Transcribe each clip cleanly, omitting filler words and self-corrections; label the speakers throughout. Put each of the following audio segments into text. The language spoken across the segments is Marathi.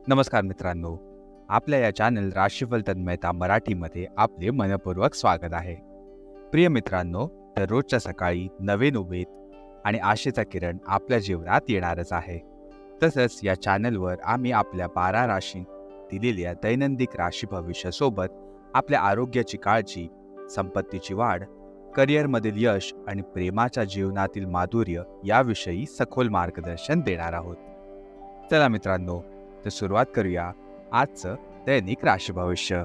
Speaker 1: नमस्कार मित्रांनो, आपल्या या चॅनल राशीफल तन्मयता मराठीमध्ये आपले मनपूर्वक स्वागत आहे. प्रिय मित्रांनो, दररोजच्या सकाळी नवीन उमेद आणि आशेचा किरण आपल्या जीवनात येणारच आहे. तसंच या चॅनलवर आम्ही आपल्या 12 राशी दिलेल्या दैनंदिन राशी भविष्यासोबत आपल्या आरोग्याची काळजी, संपत्तीची वाढ, करिअरमधील यश आणि प्रेमाच्या जीवनातील माधुर्य याविषयी सखोल मार्गदर्शन देणार आहोत. चला मित्रांनो, तर सुरुवात करूया आजचं दैनिक राशी भविष्य.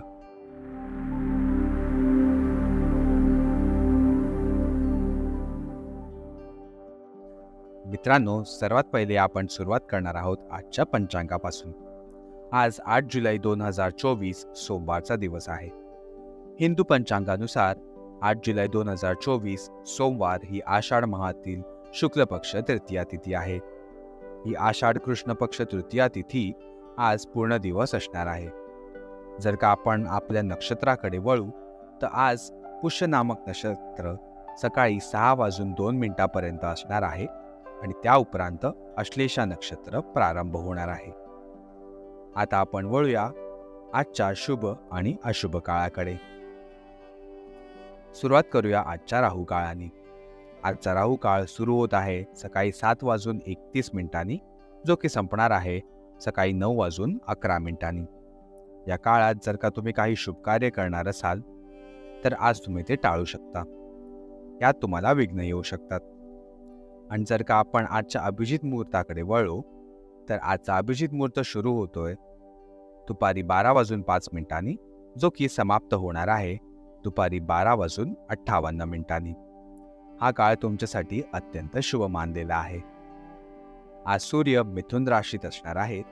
Speaker 1: मित्रांनो, सर्वात पहिले आपण सुरुवात करणार आहोत आजच्या पंचांगापासून. आज 8 जुलै 2024 सोमवारचा दिवस आहे. हिंदू पंचांगानुसार 8 जुलै 2024 सोमवार ही आषाढ माहातील शुक्ल पक्ष तृतीया तिथी आहे. ही आषाढ कृष्ण पक्ष तृतीया तिथी आज पूर्ण दिवस असणार आहे. जर का आपण आपल्या नक्षत्राकडे वळू तर आज पुष्य नामक नक्षत्र सकाळी 6:02 असणार आहे आणि त्या उपरांत अश्लेषा नक्षत्र प्रारंभ होणार आहे. आता आपण वळूया आजच्या शुभ आणि अशुभ काळाकडे. सुरुवात करूया आजच्या राहू काळाने. आजचा राहू काळ सुरू होत आहे सकाळी 7:31 जो की संपणार आहे सकाळी 9:11. या काळात जर का तुम्ही काही शुभ कार्य करणार असाल तर आज तुम्ही ते टाळू शकता. यात तुम्हाला विघ्न येऊ शकतात. आणि जर का आपण आजच्या अभिजित मुहूर्ताकडे वळलो तर आजचा अभिजित मुहूर्त सुरू होतोय दुपारी 12:05 जो की समाप्त होणार आहे दुपारी 12:58. हा काळ तुमच्यासाठी अत्यंत शुभ मानलेला आहे. आज सूर्य मिथुन राशीत असणार आहेत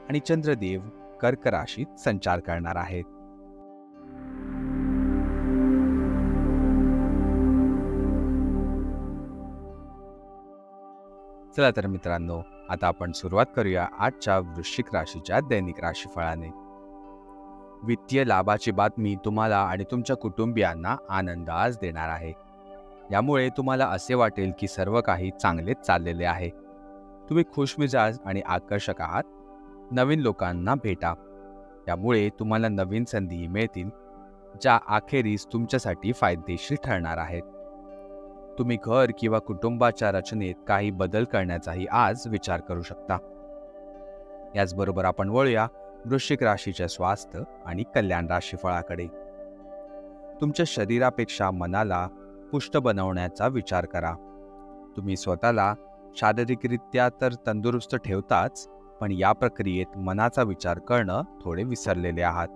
Speaker 1: आणि चंद्रदेव कर्क राशीत संचार करणार आहेत. चला तर मित्रांनो, आता आपण सुरुवात करूया आजच्या वृश्चिक राशीच्या दैनिक राशीफळाने. वित्तीय लाभाची बातमी तुम्हाला आणि तुमच्या कुटुंबियांना आनंद आज देणार आहे. यामुळे तुम्हाला असे वाटेल की सर्व काही चांगलेच चाललेले आहे. तुम्ही खुशमिजाज आणि आकर्षक आहात. नवीन लोकांना भेटा. यामुळे तुम्हाला नवीन संधी मिळतील ज्या अखेरीस तुमच्यासाठी फायदेशीर ठरणार आहेत. तुम्ही घर किंवा कुटुंबाच्या रचनेत काही बदल करण्याचाही आज विचार करू शकता. याचबरोबर आपण वळूया वृश्चिक राशीच्या स्वास्थ्य आणि कल्याण राशीफळाकडे. तुमच्या शरीरापेक्षा मनाला पुष्ट बनवण्याचा विचार करा. तुम्ही स्वतःला शारीरिकरित्या तर तंदुरुस्त ठेवताच, पण या प्रक्रियेत मनाचा विचार करणं थोडे विसरलेले आहात.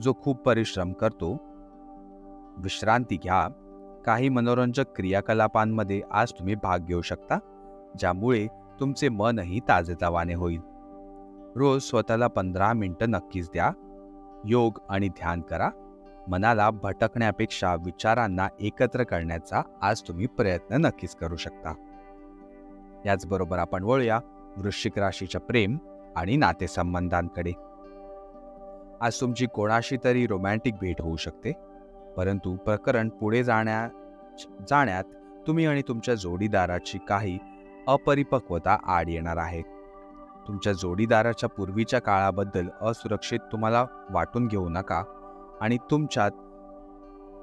Speaker 1: जो खूप परिश्रम करतो. विश्रांती घ्या. काही मनोरंजक क्रियाकलापांमध्ये आज तुम्ही भाग घेऊ शकता, ज्यामुळे तुमचे मनही ताजेतवाने होईल. रोज स्वतःला 15 मिनिटं नक्कीच द्या. योग आणि ध्यान करा. मनाला भटकण्यापेक्षा विचारांना एकत्र करण्याचा आज तुम्ही प्रयत्न नक्कीच करू शकता. याचबरोबर आपण वळूया वृश्चिक राशीच्या प्रेम आणि नातेसंबंधांकडे. आज तुमची कोणाशी तरी रोमॅन्टिक भेट होऊ शकते, परंतु प्रकरण पुढे जाण्यात तुम्ही आणि तुमच्या जोडीदाराची काही अपरिपक्वता आड येणार आहे. तुमच्या जोडीदाराच्या पूर्वीच्या काळाबद्दल असुरक्षित तुम्हाला वाटून घेऊ नका आणि तुमच्यात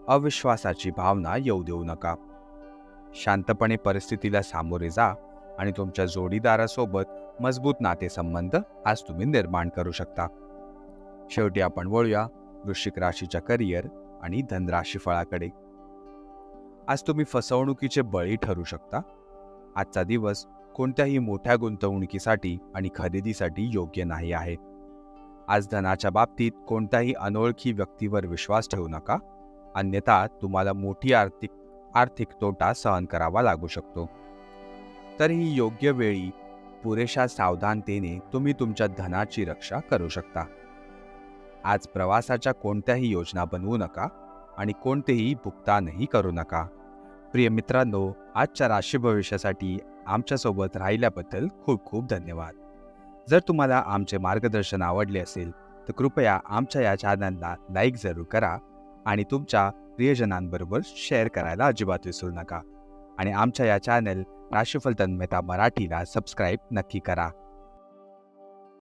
Speaker 1: अविश्वासाची भावना येऊ देऊ नका. शांतपणे परिस्थितीला सामोरे जा आणि तुमच्या जोडीदारासोबत मजबूत नातेसंबंध आज तुम्ही निर्माण करू शकता. शेवटी आपण वळूया वृश्चिक राशीच्या करिअर आणि धनराशीफळाकडे. आज तुम्ही फसवणुकीचे बळी ठरू शकता. आजचा दिवस कोणत्याही मोठ्या गुंतवणुकीसाठी आणि खरेदीसाठी योग्य नाही आहे. आज धनाच्या बाबतीत कोणत्याही अनोळखी व्यक्तीवर विश्वास ठेवू नका, अन्यथा तुम्हाला मोठी आर्थिक तोटा सहन करावा लागू शकतो. तरीही योग्य वेळी पुरेशा सावधानतेने तुम्ही तुमच्या धनाची रक्षा करू शकता. आज प्रवासाच्या कोणत्याही योजना बनवू नका आणि कोणतेही भुगतानही करू नका. प्रिय मित्रांनो, आजच्या राशी भविष्यासाठी आमच्यासोबत राहिल्याबद्दल खूप खूप धन्यवाद. जर तुम्हाला आमचे मार्गदर्शन आवडले असेल तर कृपया आमच्या या चॅनलला लाईक जरूर करा आणि तुमच्या प्रियजनांबरोबर शेअर करायला अजिबात विसरू नका. आणि आमच्या या चॅनल राशीफल तन्मयता मराठीला सबस्क्राईब नक्की करा.